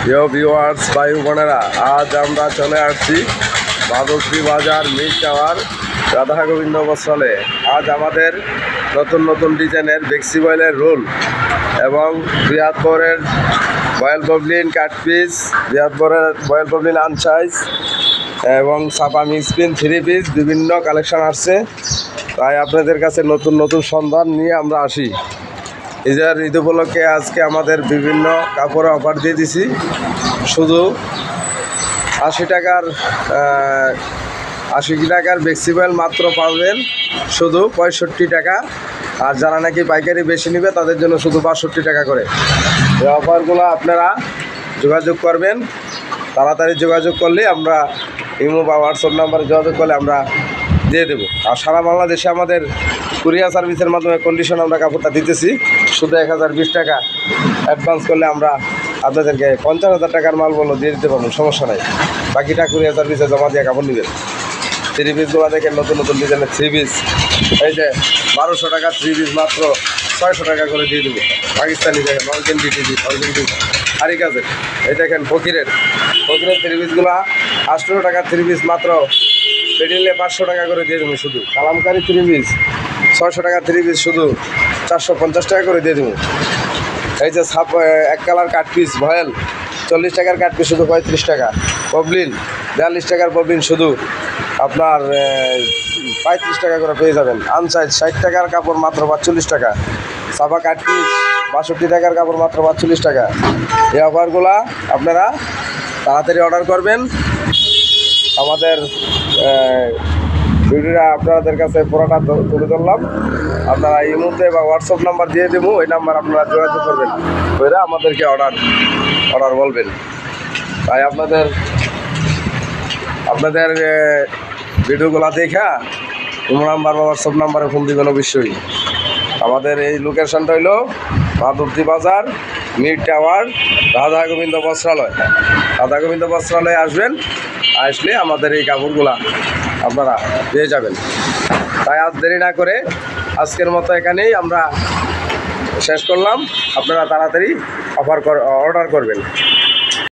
প্রিয় ভিউয়ার্স ভাই বোনেরা, আজ আমরা চলে আসছি মাধবদী বাজার মিড টাওয়ার রাধা গোবিন্দ বস্ত্রালয়ে। আজ আমাদের নতুন নতুন ডিজাইনের বেক্সি বয়েলের রোল এবং বৃহৎবরের বয়েল পবলিন কাট পিস, বৃহৎবরের বয়েল পবলিন আনসাইজ এবং ছাপা মিক্স পিন 3 পিস বিভিন্ন কালেকশন আসছে। তাই আপনাদের কাছে নতুন নতুন সন্ধান নিয়ে আমরা আসি। ঈদ উপলক্ষে আজকে আমাদের বিভিন্ন কাপড়ে অফার দিয়ে দিছি। শুধু 80 টাকার বেক্সি বয়েল মাত্র পাবেন শুধু 65 টাকা। আর যারা নাকি পাইকারি বেশি নেবে তাদের জন্য শুধু 62 টাকা করে। এই অফারগুলো আপনারা যোগাযোগ করবেন, তাড়াতাড়ি যোগাযোগ করলে আমরা ইমো বা হোয়াটসঅ্যাপ নাম্বারে যোগাযোগ করলে আমরা দিয়ে দেবো। আর সারা বাংলাদেশে আমাদের কুরিয়ার সার্ভিসের মাধ্যমে কন্ডিশন আমরা কাপড়টা দিতেছি। শুধু 1020 টাকা অ্যাডভান্স করলে আমরা আপনাদেরকে 50,000 টাকার মাল বললো দিয়ে দিতে পারবো, সমস্যা নাই। বাকিটা কুরিয়ার সার্ভিসে জমা দিয়ে কাপড় নেবেন। 3 পিসগুলো দেখেন, নতুন নতুন ডিজাইনের 3 পিস। এই যে 1200 টাকা 3 পিস মাত্র 600 টাকা করে দিয়ে দেবো। পাকিস্তানি দেখেন অর্গেন্ডি টিভি, অর্গেন্ডি হারি কাজের। এই দেখেন ফকিরের 3 পিসগুলো 800 টাকা 3 পিস মাত্র পেডিলে 500 টাকা করে দিয়ে দেবো। শুধু কালামকারি 3 পিস 600 টাকা 3 পিস শুধু 450 টাকা করে দিয়ে দেবো। এই যে এক কালার কাট পিস ভয়েল 40 টাকার কাট পিস শুধু 35 টাকা। পবলিন 42 টাকার পবলিন শুধু আপনার 35 টাকা করে পেয়ে যাবেন। আনসাইজ 60 টাকার কাপড় মাত্র 45 টাকা। সাফা কাট পিস 62 টাকার কাপড় মাত্র 45 টাকা। এই অফারগুলা আপনারা তাড়াতাড়ি অর্ডার করবেন। আমাদের ভিডিওটা আপনাদের কাছে পুরোটা তুলে ধরলাম। আপনারা এই মুহূর্তে বা হোয়াটসঅ্যাপ নাম্বার দিয়ে দেবো, ওই নাম্বার আপনারা যোগাযোগ করবেন, ওইরা আমাদেরকে অর্ডার বলবেন। তাই আপনাদের ভিডিওগুলো দেখা ইমো নাম্বার বা হোয়াটসঅ্যাপ নাম্বারে ফোন দিবেন অবশ্যই। আমাদের এই লোকেশনটা হইল মাধবদী বাজার মিড টাওয়ার রাধা গোবিন্দ বস্ত্রালয়। রাধা গোবিন্দ বস্ত্রালয়ে আসবেন, আসলে আমাদের এই কাপড়গুলা আপনারা পেয়ে যাবেন। তাই আজ দেরি না করে আজকের মতো এখানেই আমরা শেষ করলাম। আপনারা তাড়াতাড়ি অর্ডার করবেন।